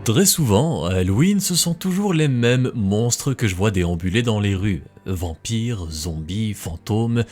Très souvent, à Halloween, ce sont toujours les mêmes monstres que je vois déambuler dans les rues. Vampires, zombies, fantômes,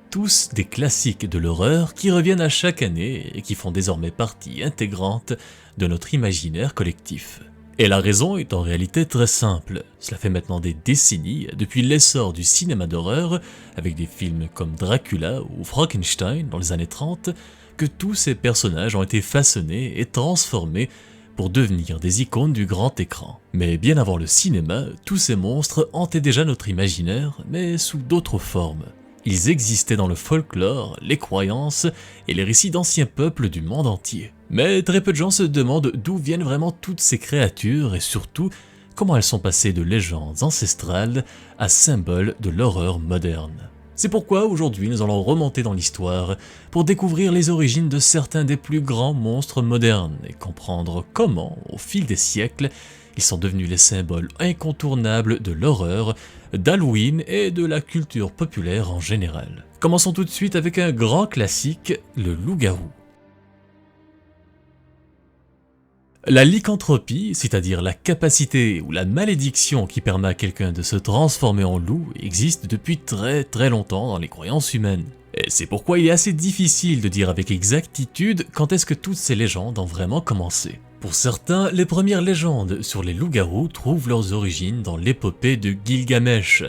tous des classiques de l'horreur qui reviennent à chaque année et qui font désormais partie intégrante de notre imaginaire collectif. Et la raison est en réalité très simple. Cela fait maintenant des décennies, depuis l'essor du cinéma d'horreur, avec des films comme Dracula ou Frankenstein dans les années 30, que tous ces personnages ont été façonnés et transformés pour devenir des icônes du grand écran. Mais bien avant le cinéma, tous ces monstres hantaient déjà notre imaginaire, mais sous d'autres formes. Ils existaient dans le folklore, les croyances et les récits d'anciens peuples du monde entier. Mais très peu de gens se demandent d'où viennent vraiment toutes ces créatures et surtout comment elles sont passées de légendes ancestrales à symboles de l'horreur moderne. C'est pourquoi aujourd'hui nous allons remonter dans l'histoire pour découvrir les origines de certains des plus grands monstres modernes et comprendre comment, au fil des siècles, ils sont devenus les symboles incontournables de l'horreur, d'Halloween et de la culture populaire en général. Commençons tout de suite avec un grand classique, le loup-garou. La lycanthropie, c'est-à-dire la capacité ou la malédiction qui permet à quelqu'un de se transformer en loup, existe depuis très longtemps dans les croyances humaines. Et c'est pourquoi il est assez difficile de dire avec exactitude quand est-ce que toutes ces légendes ont vraiment commencé. Pour certains, les premières légendes sur les loups-garous trouvent leurs origines dans l'épopée de Gilgamesh,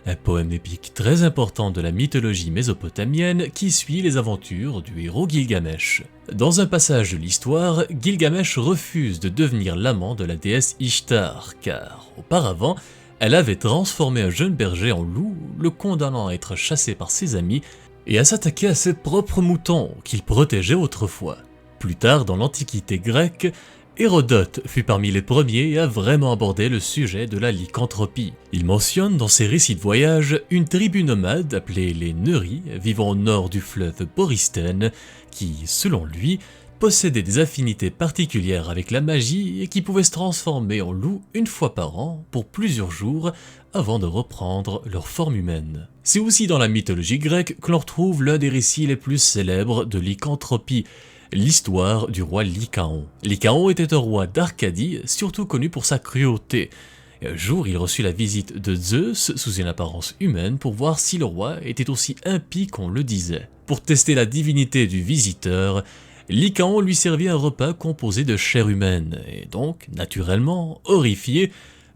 un poème épique très important de la mythologie mésopotamienne qui suit les aventures du héros Gilgamesh. Dans un passage de l'histoire, Gilgamesh refuse de devenir l'amant de la déesse Ishtar, car auparavant, elle avait transformé un jeune berger en loup, le condamnant à être chassé par ses amis et à s'attaquer à ses propres moutons qu'il protégeait autrefois. Plus tard, dans l'Antiquité grecque, Hérodote fut parmi les premiers à vraiment aborder le sujet de la lycanthropie. Il mentionne dans ses récits de voyage une tribu nomade appelée les Neuris, vivant au nord du fleuve Borystène, qui, selon lui, possédait des affinités particulières avec la magie et qui pouvait se transformer en loup une fois par an pour plusieurs jours avant de reprendre leur forme humaine. C'est aussi dans la mythologie grecque que l'on retrouve l'un des récits les plus célèbres de lycanthropie, l'histoire du roi Lycaon. Lycaon était un roi d'Arcadie, surtout connu pour sa cruauté. Et un jour, il reçut la visite de Zeus sous une apparence humaine pour voir si le roi était aussi impie qu'on le disait. Pour tester la divinité du visiteur, Lycaon lui servit un repas composé de chair humaine, et donc, naturellement, horrifié,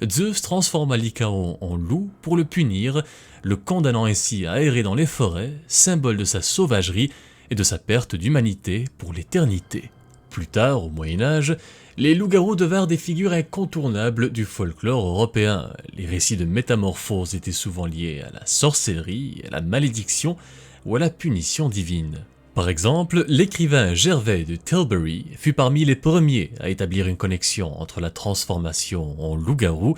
Zeus transforma Lycaon en loup pour le punir, le condamnant ainsi à errer dans les forêts, symbole de sa sauvagerie et de sa perte d'humanité pour l'éternité. Plus tard, au Moyen-Âge, les loups-garous devinrent des figures incontournables du folklore européen. Les récits de métamorphose étaient souvent liés à la sorcellerie, à la malédiction ou à la punition divine. Par exemple, l'écrivain Gervais de Tilbury fut parmi les premiers à établir une connexion entre la transformation en loup-garou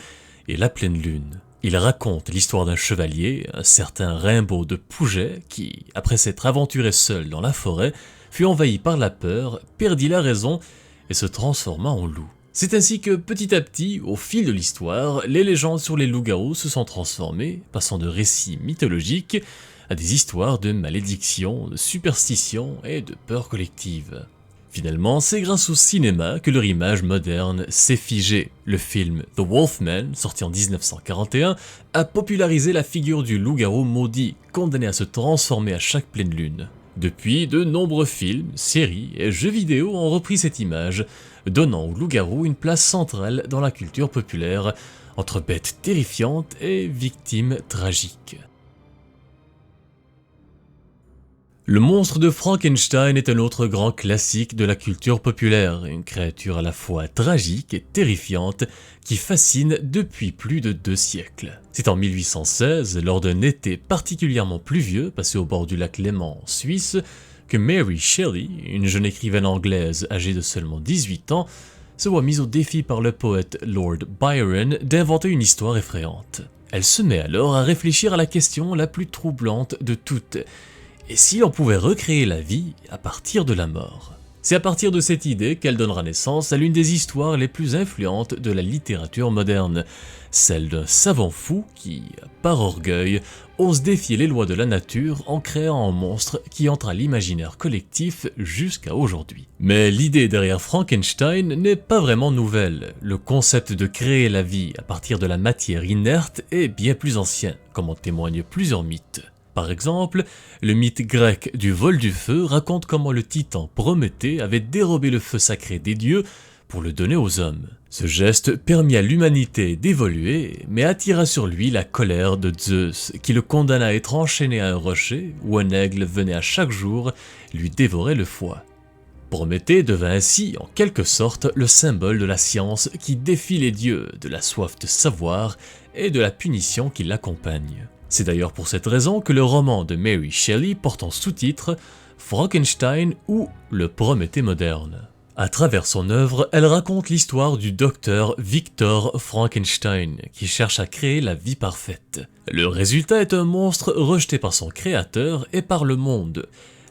et la pleine lune. Il raconte l'histoire d'un chevalier, un certain Rimbaud de Pouget, qui, après s'être aventuré seul dans la forêt, fut envahi par la peur, perdit la raison et se transforma en loup. C'est ainsi que petit à petit, au fil de l'histoire, les légendes sur les loups-garous se sont transformées, passant de récits mythologiques à des histoires de malédiction, de superstition et de peur collective. Finalement, c'est grâce au cinéma que leur image moderne s'est figée. Le film The Wolfman, sorti en 1941, a popularisé la figure du loup-garou maudit, condamné à se transformer à chaque pleine lune. Depuis, de nombreux films, séries et jeux vidéo ont repris cette image, donnant au loup-garou une place centrale dans la culture populaire, entre bêtes terrifiantes et victimes tragiques. Le monstre de Frankenstein est un autre grand classique de la culture populaire, une créature à la fois tragique et terrifiante qui fascine depuis plus de 2 siècles. C'est en 1816, lors d'un été particulièrement pluvieux passé au bord du lac Léman en Suisse, que Mary Shelley, une jeune écrivaine anglaise âgée de seulement 18 ans, se voit mise au défi par le poète Lord Byron d'inventer une histoire effrayante. Elle se met alors à réfléchir à la question la plus troublante de toutes. Et si on pouvait recréer la vie à partir de la mort? C'est à partir de cette idée qu'elle donnera naissance à l'une des histoires les plus influentes de la littérature moderne, celle d'un savant fou qui, par orgueil, ose défier les lois de la nature en créant un monstre qui entre à l'imaginaire collectif jusqu'à aujourd'hui. Mais l'idée derrière Frankenstein n'est pas vraiment nouvelle. Le concept de créer la vie à partir de la matière inerte est bien plus ancien, comme en témoignent plusieurs mythes. Par exemple, le mythe grec du vol du feu raconte comment le titan Prométhée avait dérobé le feu sacré des dieux pour le donner aux hommes. Ce geste permit à l'humanité d'évoluer, mais attira sur lui la colère de Zeus, qui le condamna à être enchaîné à un rocher où un aigle venait à chaque jour lui dévorer le foie. Prométhée devint ainsi, en quelque sorte, le symbole de la science qui défie les dieux, de la soif de savoir et de la punition qui l'accompagne. C'est d'ailleurs pour cette raison que le roman de Mary Shelley porte en sous-titre Frankenstein ou le Prométhée moderne. À travers son œuvre, elle raconte l'histoire du docteur Victor Frankenstein qui cherche à créer la vie parfaite. Le résultat est un monstre rejeté par son créateur et par le monde.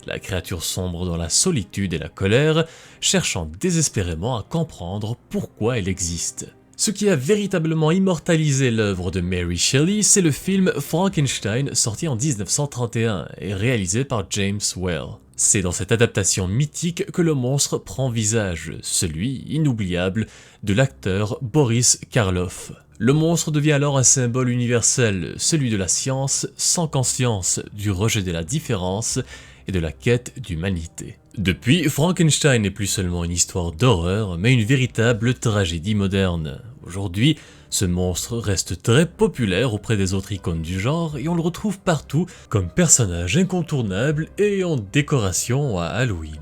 La créature sombre dans la solitude et la colère, cherchant désespérément à comprendre pourquoi elle existe. Ce qui a véritablement immortalisé l'œuvre de Mary Shelley, c'est le film Frankenstein sorti en 1931 et réalisé par James Whale. C'est dans cette adaptation mythique que le monstre prend visage, celui inoubliable de l'acteur Boris Karloff. Le monstre devient alors un symbole universel, celui de la science sans conscience, du rejet de la différence et de la quête d'humanité. Depuis, Frankenstein n'est plus seulement une histoire d'horreur, mais une véritable tragédie moderne. Aujourd'hui, ce monstre reste très populaire auprès des autres icônes du genre et on le retrouve partout comme personnage incontournable et en décoration à Halloween.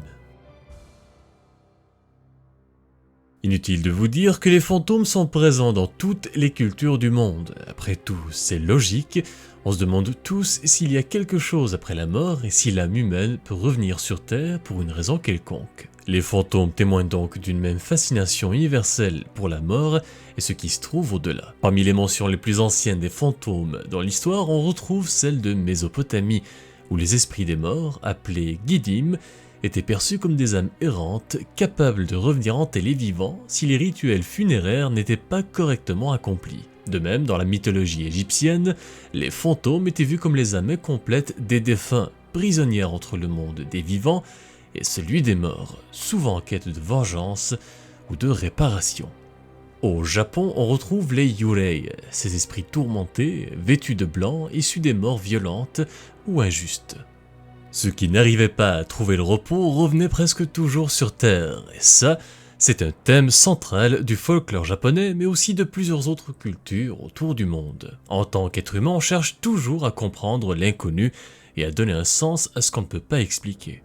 Inutile de vous dire que les fantômes sont présents dans toutes les cultures du monde. Après tout, c'est logique, on se demande tous s'il y a quelque chose après la mort et si l'âme humaine peut revenir sur Terre pour une raison quelconque. Les fantômes témoignent donc d'une même fascination universelle pour la mort et ce qui se trouve au-delà. Parmi les mentions les plus anciennes des fantômes dans l'histoire, on retrouve celle de Mésopotamie, où les esprits des morts, appelés Gidim, étaient perçus comme des âmes errantes, capables de revenir hanter les vivants si les rituels funéraires n'étaient pas correctement accomplis. De même, dans la mythologie égyptienne, les fantômes étaient vus comme les âmes incomplètes des défunts, prisonnières entre le monde des vivants et celui des morts, souvent en quête de vengeance ou de réparation. Au Japon, on retrouve les Yurei, ces esprits tourmentés, vêtus de blanc, issus des morts violentes ou injustes. Ceux qui n'arrivaient pas à trouver le repos revenaient presque toujours sur Terre, et ça, c'est un thème central du folklore japonais, mais aussi de plusieurs autres cultures autour du monde. En tant qu'être humain, on cherche toujours à comprendre l'inconnu et à donner un sens à ce qu'on ne peut pas expliquer.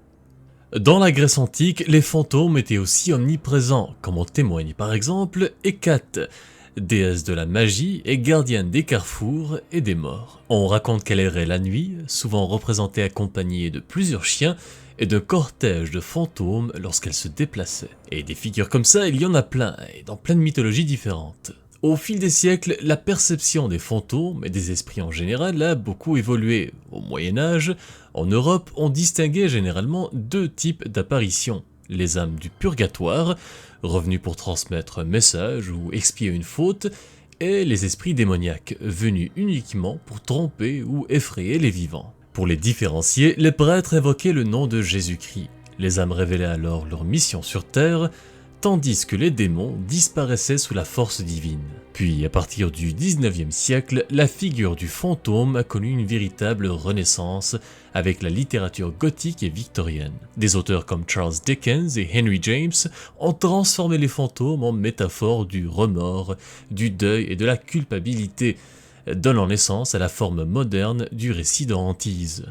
Dans la Grèce antique, les fantômes étaient aussi omniprésents, comme en témoigne par exemple Hécate, déesse de la magie et gardienne des carrefours et des morts. On raconte qu'elle errait la nuit, souvent représentée accompagnée de plusieurs chiens et d'un cortège de fantômes lorsqu'elle se déplaçait. Et des figures comme ça, il y en a plein, et dans plein de mythologies différentes. Au fil des siècles, la perception des fantômes et des esprits en général a beaucoup évolué. Au Moyen-Âge, en Europe, on distinguait généralement deux types d'apparitions. Les âmes du purgatoire, revenus pour transmettre un message ou expier une faute, et les esprits démoniaques, venus uniquement pour tromper ou effrayer les vivants. Pour les différencier, les prêtres évoquaient le nom de Jésus-Christ. Les âmes révélaient alors leur mission sur Terre, tandis que les démons disparaissaient sous la force divine. Puis, à partir du 19e siècle, la figure du fantôme a connu une véritable renaissance avec la littérature gothique et victorienne. Des auteurs comme Charles Dickens et Henry James ont transformé les fantômes en métaphores du remords, du deuil et de la culpabilité, donnant naissance à la forme moderne du récit de hantise.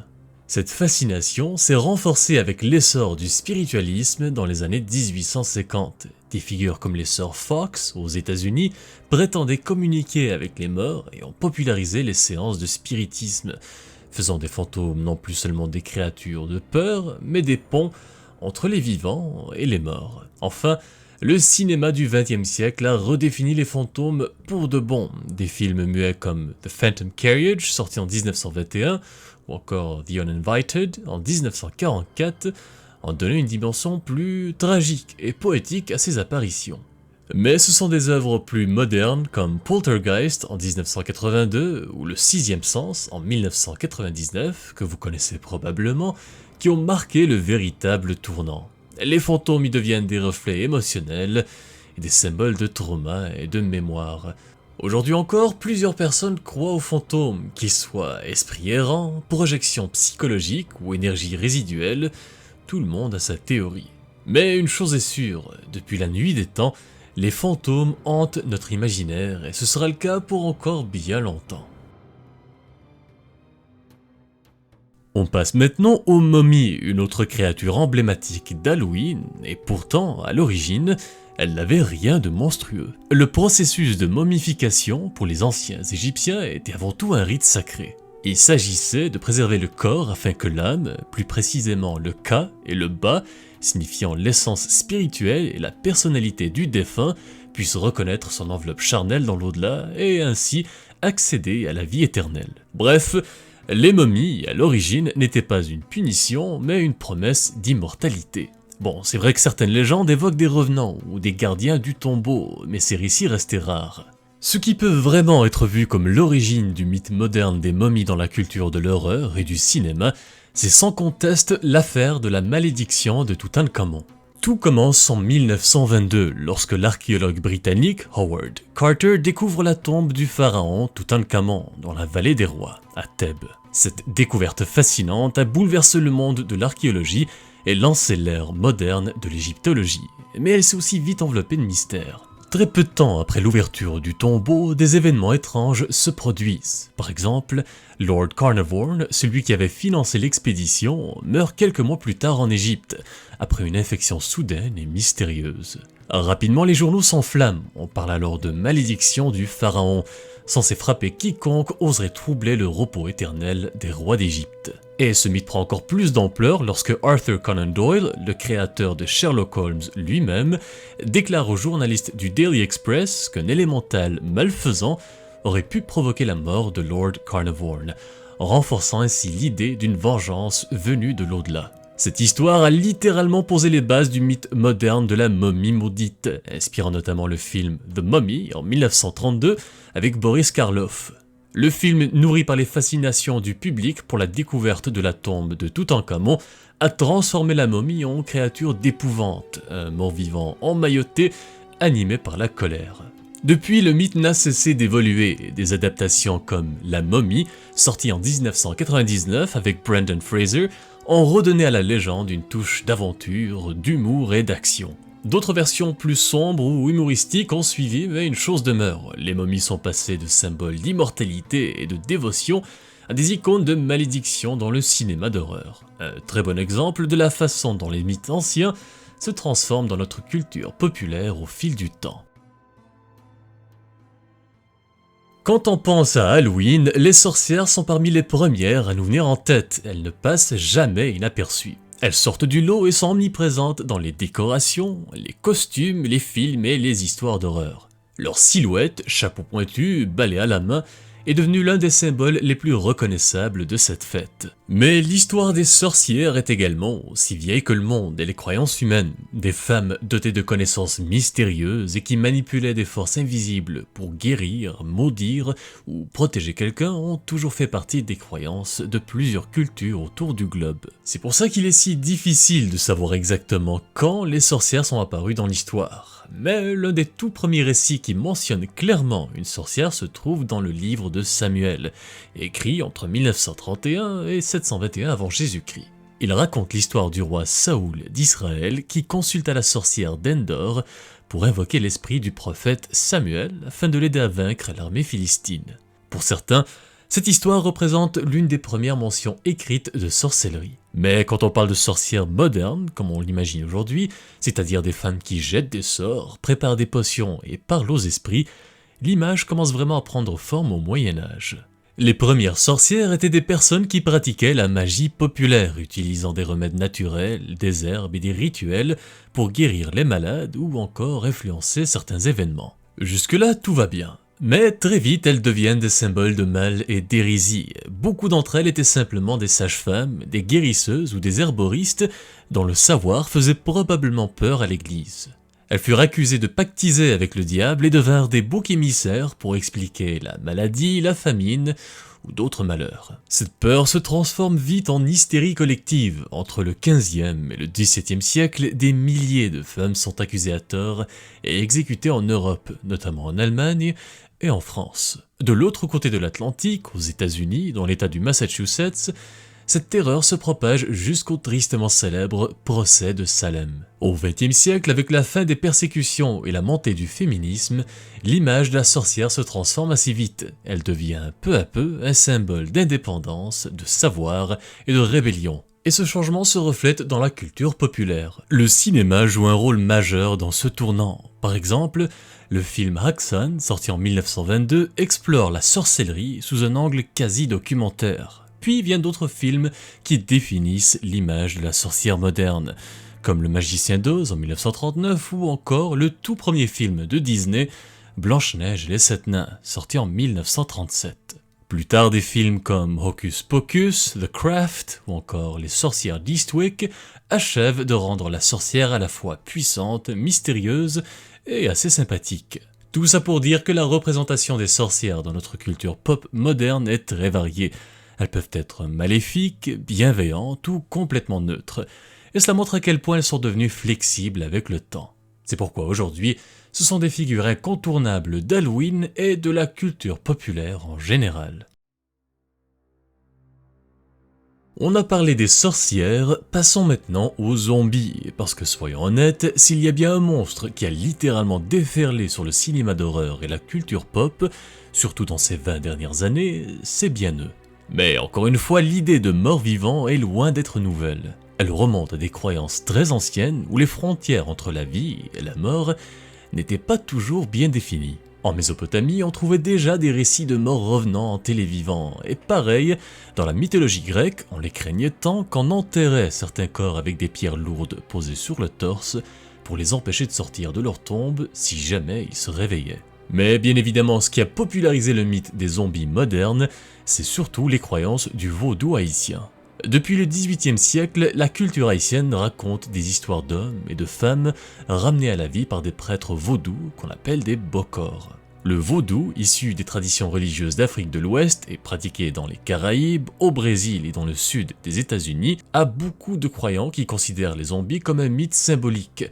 Cette fascination s'est renforcée avec l'essor du spiritualisme dans les années 1850. Des figures comme les sœurs Fox aux États-Unis prétendaient communiquer avec les morts et ont popularisé les séances de spiritisme, faisant des fantômes non plus seulement des créatures de peur, mais des ponts entre les vivants et les morts. Enfin, le cinéma du XXe siècle a redéfini les fantômes pour de bon. Des films muets comme The Phantom Carriage, sorti en 1921, ou encore The Uninvited en 1944, en donnant une dimension plus tragique et poétique à ces apparitions. Mais ce sont des œuvres plus modernes comme Poltergeist en 1982 ou Le Sixième Sens en 1999, que vous connaissez probablement, qui ont marqué le véritable tournant. Les fantômes y deviennent des reflets émotionnels et des symboles de trauma et de mémoire. Aujourd'hui encore, plusieurs personnes croient aux fantômes, qu'ils soient esprits errants, projections psychologiques ou énergie résiduelle, tout le monde a sa théorie. Mais une chose est sûre, depuis la nuit des temps, les fantômes hantent notre imaginaire et ce sera le cas pour encore bien longtemps. On passe maintenant aux momies, une autre créature emblématique d'Halloween, et pourtant, à l'origine, elle n'avait rien de monstrueux. Le processus de momification pour les anciens Égyptiens était avant tout un rite sacré. Il s'agissait de préserver le corps afin que l'âme, plus précisément le Ka et le Ba, signifiant l'essence spirituelle et la personnalité du défunt, puisse reconnaître son enveloppe charnelle dans l'au-delà et ainsi accéder à la vie éternelle. Bref, les momies, à l'origine, n'étaient pas une punition, mais une promesse d'immortalité. Bon, c'est vrai que certaines légendes évoquent des revenants ou des gardiens du tombeau, mais ces récits restaient rares. Ce qui peut vraiment être vu comme l'origine du mythe moderne des momies dans la culture de l'horreur et du cinéma, c'est sans conteste l'affaire de la malédiction de Toutankhamon. Tout commence en 1922 lorsque l'archéologue britannique Howard Carter découvre la tombe du pharaon Toutankhamon dans la vallée des rois, à Thèbes. Cette découverte fascinante a bouleversé le monde de l'archéologie et lancé l'ère moderne de l'égyptologie, mais elle s'est aussi vite enveloppée de mystères. Très peu de temps après l'ouverture du tombeau, des événements étranges se produisent. Par exemple, Lord Carnarvon, celui qui avait financé l'expédition, meurt quelques mois plus tard en Égypte, après une infection soudaine et mystérieuse. Rapidement, les journaux s'enflamment, on parle alors de malédiction du pharaon, censé frapper quiconque oserait troubler le repos éternel des rois d'Égypte. Et ce mythe prend encore plus d'ampleur lorsque Arthur Conan Doyle, le créateur de Sherlock Holmes lui-même, déclare aux journalistes du Daily Express qu'un élémental malfaisant aurait pu provoquer la mort de Lord Carnarvon, renforçant ainsi l'idée d'une vengeance venue de l'au-delà. Cette histoire a littéralement posé les bases du mythe moderne de la momie maudite, inspirant notamment le film The Mummy en 1932 avec Boris Karloff. Le film, nourri par les fascinations du public pour la découverte de la tombe de Toutankhamon, a transformé la momie en créature d'épouvante, un mort-vivant emmailloté, animé par la colère. Depuis, le mythe n'a cessé d'évoluer, et des adaptations comme La Momie, sortie en 1999 avec Brendan Fraser, ont redonné à la légende une touche d'aventure, d'humour et d'action. D'autres versions plus sombres ou humoristiques ont suivi, mais une chose demeure, les momies sont passées de symboles d'immortalité et de dévotion à des icônes de malédiction dans le cinéma d'horreur. Un très bon exemple de la façon dont les mythes anciens se transforment dans notre culture populaire au fil du temps. Quand on pense à Halloween, les sorcières sont parmi les premières à nous venir en tête, elles ne passent jamais inaperçues. Elles sortent du lot et sont omniprésentes dans les décorations, les costumes, les films et les histoires d'horreur. Leur silhouette, chapeau pointu, balai à la main, est devenue l'un des symboles les plus reconnaissables de cette fête. Mais l'histoire des sorcières est également aussi vieille que le monde et les croyances humaines. Des femmes dotées de connaissances mystérieuses et qui manipulaient des forces invisibles pour guérir, maudire ou protéger quelqu'un ont toujours fait partie des croyances de plusieurs cultures autour du globe. C'est pour ça qu'il est si difficile de savoir exactement quand les sorcières sont apparues dans l'histoire. Mais l'un des tout premiers récits qui mentionne clairement une sorcière se trouve dans le livre de Samuel, écrit entre 1931 et 721 avant Jésus-Christ. Il raconte l'histoire du roi Saoul d'Israël qui consulta la sorcière d'Endor pour invoquer l'esprit du prophète Samuel afin de l'aider à vaincre l'armée philistine. Pour certains, cette histoire représente l'une des premières mentions écrites de sorcellerie. Mais quand on parle de sorcières modernes, comme on l'imagine aujourd'hui, c'est-à-dire des femmes qui jettent des sorts, préparent des potions et parlent aux esprits, l'image commence vraiment à prendre forme au Moyen-Âge. Les premières sorcières étaient des personnes qui pratiquaient la magie populaire, utilisant des remèdes naturels, des herbes et des rituels pour guérir les malades ou encore influencer certains événements. Jusque-là, tout va bien. Mais très vite, elles deviennent des symboles de mal et d'hérésie. Beaucoup d'entre elles étaient simplement des sages-femmes, des guérisseuses ou des herboristes dont le savoir faisait probablement peur à l'Église. Elles furent accusées de pactiser avec le diable et devinrent des boucs émissaires pour expliquer la maladie, la famine ou d'autres malheurs. Cette peur se transforme vite en hystérie collective. Entre le XVe et le XVIIe siècle, des milliers de femmes sont accusées à tort et exécutées en Europe, notamment en Allemagne et en France. De l'autre côté de l'Atlantique, aux États-Unis, dans l'État du Massachusetts, cette terreur se propage jusqu'au tristement célèbre procès de Salem. Au XXe siècle, avec la fin des persécutions et la montée du féminisme, l'image de la sorcière se transforme assez vite. Elle devient peu à peu un symbole d'indépendance, de savoir et de rébellion. Et ce changement se reflète dans la culture populaire. Le cinéma joue un rôle majeur dans ce tournant. Par exemple, le film Haxan, sorti en 1922, explore la sorcellerie sous un angle quasi documentaire. Puis viennent d'autres films qui définissent l'image de la sorcière moderne, comme Le Magicien d'Oz en 1939 ou encore le tout premier film de Disney, Blanche-Neige et les Sept Nains, sorti en 1937. Plus tard, des films comme Hocus Pocus, The Craft ou encore Les Sorcières d'Eastwick achèvent de rendre la sorcière à la fois puissante, mystérieuse et assez sympathique. Tout ça pour dire que la représentation des sorcières dans notre culture pop moderne est très variée. Elles peuvent être maléfiques, bienveillantes ou complètement neutres, et cela montre à quel point elles sont devenues flexibles avec le temps. C'est pourquoi aujourd'hui, ce sont des figures incontournables d'Halloween et de la culture populaire en général. On a parlé des sorcières, passons maintenant aux zombies, parce que soyons honnêtes, s'il y a bien un monstre qui a littéralement déferlé sur le cinéma d'horreur et la culture pop, surtout dans ces 20 dernières années, c'est bien eux. Mais encore une fois, l'idée de mort-vivant est loin d'être nouvelle. Elle remonte à des croyances très anciennes où les frontières entre la vie et la mort n'étaient pas toujours bien définies. En Mésopotamie, on trouvait déjà des récits de morts revenant en télévivants, et pareil, dans la mythologie grecque, on les craignait tant qu'on enterrait certains corps avec des pierres lourdes posées sur le torse pour les empêcher de sortir de leur tombe si jamais ils se réveillaient. Mais bien évidemment, ce qui a popularisé le mythe des zombies modernes, c'est surtout les croyances du vaudou haïtien. Depuis le XVIIIe siècle, la culture haïtienne raconte des histoires d'hommes et de femmes ramenés à la vie par des prêtres vaudous qu'on appelle des bokors. Le vaudou, issu des traditions religieuses d'Afrique de l'Ouest et pratiqué dans les Caraïbes, au Brésil et dans le sud des États-Unis, a beaucoup de croyants qui considèrent les zombies comme un mythe symbolique.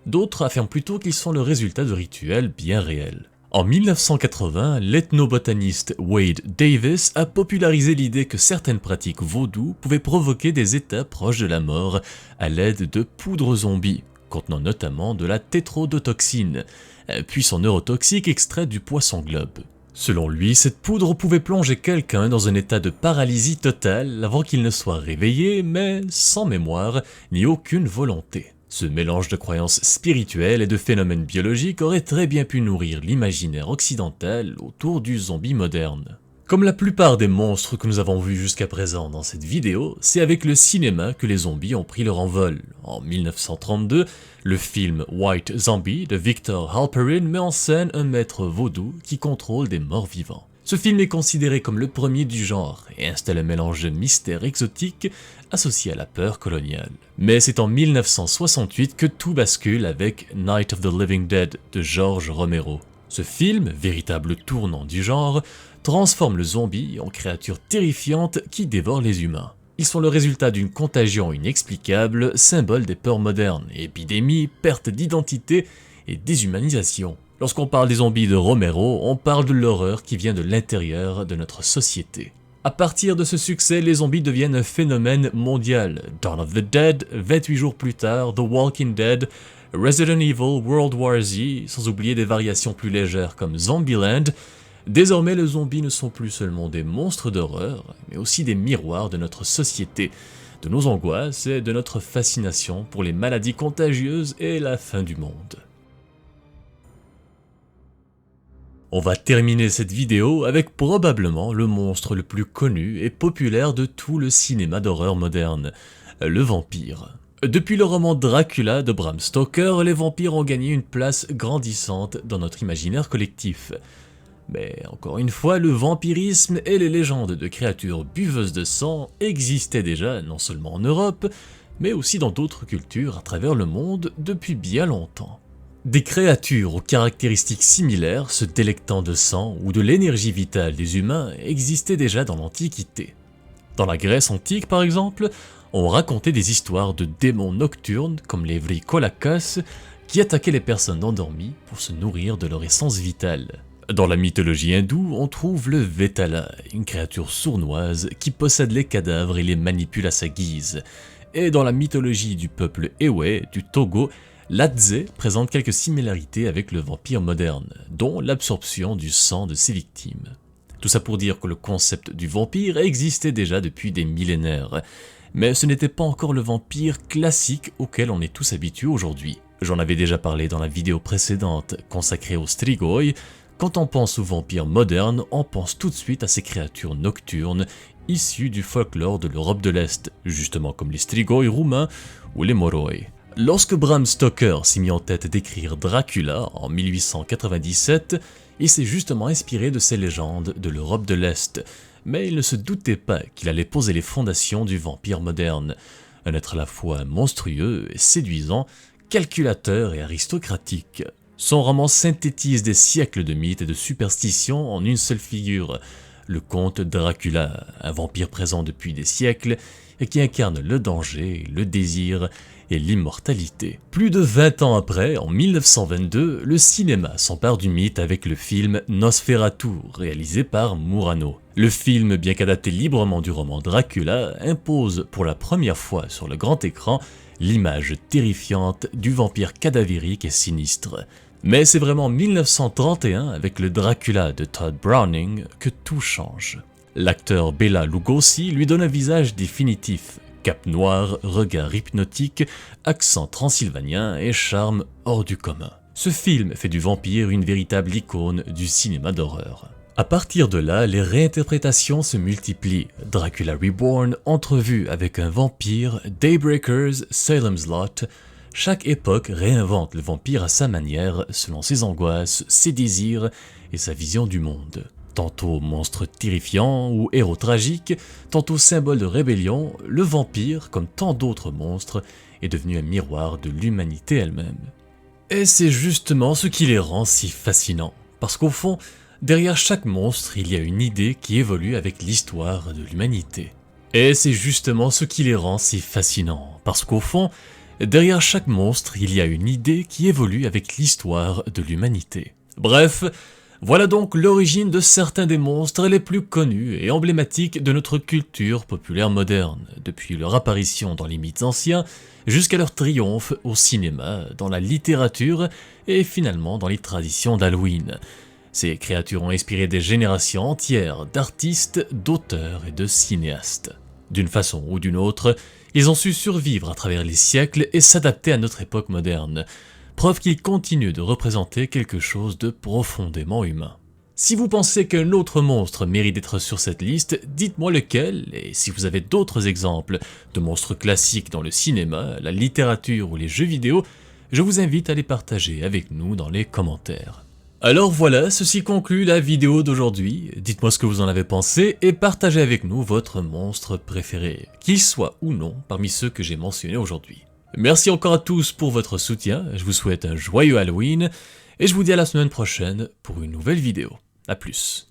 D'autres affirment plutôt qu'ils sont le résultat de rituels bien réels. En 1980, l'ethnobotaniste Wade Davis a popularisé l'idée que certaines pratiques vaudou pouvaient provoquer des états proches de la mort à l'aide de poudres zombies, contenant notamment de la tétrodotoxine, un puissant neurotoxique extrait du poisson globe. Selon lui, cette poudre pouvait plonger quelqu'un dans un état de paralysie totale avant qu'il ne soit réveillé, mais sans mémoire ni aucune volonté. Ce mélange de croyances spirituelles et de phénomènes biologiques aurait très bien pu nourrir l'imaginaire occidental autour du zombie moderne. Comme la plupart des monstres que nous avons vus jusqu'à présent dans cette vidéo, c'est avec le cinéma que les zombies ont pris leur envol. En 1932, le film White Zombie de Victor Halperin met en scène un maître vaudou qui contrôle des morts vivants. Ce film est considéré comme le premier du genre et installe un mélange de mystère exotique associé à la peur coloniale. Mais c'est en 1968 que tout bascule avec Night of the Living Dead de George Romero. Ce film, véritable tournant du genre, transforme le zombie en créature terrifiante qui dévore les humains. Ils sont le résultat d'une contagion inexplicable, symbole des peurs modernes, épidémies, perte d'identité et déshumanisation. Lorsqu'on parle des zombies de Romero, on parle de l'horreur qui vient de l'intérieur de notre société. À partir de ce succès, les zombies deviennent un phénomène mondial. Dawn of the Dead, 28 jours plus tard, The Walking Dead, Resident Evil, World War Z, sans oublier des variations plus légères comme Zombieland. Désormais, les zombies ne sont plus seulement des monstres d'horreur, mais aussi des miroirs de notre société, de nos angoisses et de notre fascination pour les maladies contagieuses et la fin du monde. On va terminer cette vidéo avec probablement le monstre le plus connu et populaire de tout le cinéma d'horreur moderne, le vampire. Depuis le roman Dracula de Bram Stoker, les vampires ont gagné une place grandissante dans notre imaginaire collectif. Mais encore une fois, le vampirisme et les légendes de créatures buveuses de sang existaient déjà non seulement en Europe, mais aussi dans d'autres cultures à travers le monde depuis bien longtemps. Des créatures aux caractéristiques similaires, se délectant de sang ou de l'énergie vitale des humains, existaient déjà dans l'Antiquité. Dans la Grèce antique par exemple, on racontait des histoires de démons nocturnes comme les Vrykolakas qui attaquaient les personnes endormies pour se nourrir de leur essence vitale. Dans la mythologie hindoue, on trouve le Vetala, une créature sournoise qui possède les cadavres et les manipule à sa guise. Et dans la mythologie du peuple Ewe du Togo, l'Adze présente quelques similarités avec le vampire moderne, dont l'absorption du sang de ses victimes. Tout ça pour dire que le concept du vampire existait déjà depuis des millénaires, mais ce n'était pas encore le vampire classique auquel on est tous habitués aujourd'hui. J'en avais déjà parlé dans la vidéo précédente consacrée aux Strigoi. Quand on pense aux vampires modernes, on pense tout de suite à ces créatures nocturnes issues du folklore de l'Europe de l'Est, justement comme les Strigoi roumains ou les Moroi. Lorsque Bram Stoker s'est mis en tête d'écrire Dracula en 1897, il s'est justement inspiré de ces légendes de l'Europe de l'Est, mais il ne se doutait pas qu'il allait poser les fondations du vampire moderne, un être à la fois monstrueux et séduisant, calculateur et aristocratique. Son roman synthétise des siècles de mythes et de superstitions en une seule figure, le comte Dracula, un vampire présent depuis des siècles et qui incarne le danger, le désir et l'immortalité. Plus de 20 ans après, en 1922, le cinéma s'empare du mythe avec le film Nosferatu, réalisé par Murano. Le film, bien qu'adapté librement du roman Dracula, impose pour la première fois sur le grand écran l'image terrifiante du vampire cadavérique et sinistre. Mais c'est vraiment en 1931, avec le Dracula de Todd Browning, que tout change. L'acteur Bela Lugosi lui donne un visage définitif, cape noire, regard hypnotique, accent transylvanien et charme hors du commun. Ce film fait du vampire une véritable icône du cinéma d'horreur. À partir de là, les réinterprétations se multiplient. Dracula Reborn, entrevue avec un vampire, Daybreakers, Salem's Lot. Chaque époque réinvente le vampire à sa manière, selon ses angoisses, ses désirs et sa vision du monde. Tantôt monstre terrifiant ou héros tragique, tantôt symbole de rébellion, le vampire, comme tant d'autres monstres, est devenu un miroir de l'humanité elle-même. Et c'est justement ce qui les rend si fascinants, parce qu'au fond, derrière chaque monstre, il y a une idée qui évolue avec l'histoire de l'humanité. Et c'est justement ce qui les rend si fascinants, parce qu'au fond, derrière chaque monstre, il y a une idée qui évolue avec l'histoire de l'humanité. Bref, voilà donc l'origine de certains des monstres les plus connus et emblématiques de notre culture populaire moderne, depuis leur apparition dans les mythes anciens jusqu'à leur triomphe au cinéma, dans la littérature et finalement dans les traditions d'Halloween. Ces créatures ont inspiré des générations entières d'artistes, d'auteurs et de cinéastes. D'une façon ou d'une autre, ils ont su survivre à travers les siècles et s'adapter à notre époque moderne, preuve qu'ils continuent de représenter quelque chose de profondément humain. Si vous pensez qu'un autre monstre mérite d'être sur cette liste, dites-moi lequel, et si vous avez d'autres exemples de monstres classiques dans le cinéma, la littérature ou les jeux vidéo, je vous invite à les partager avec nous dans les commentaires. Alors voilà, ceci conclut la vidéo d'aujourd'hui. Dites-moi ce que vous en avez pensé et partagez avec nous votre monstre préféré, qu'il soit ou non parmi ceux que j'ai mentionnés aujourd'hui. Merci encore à tous pour votre soutien, je vous souhaite un joyeux Halloween et je vous dis à la semaine prochaine pour une nouvelle vidéo. A plus.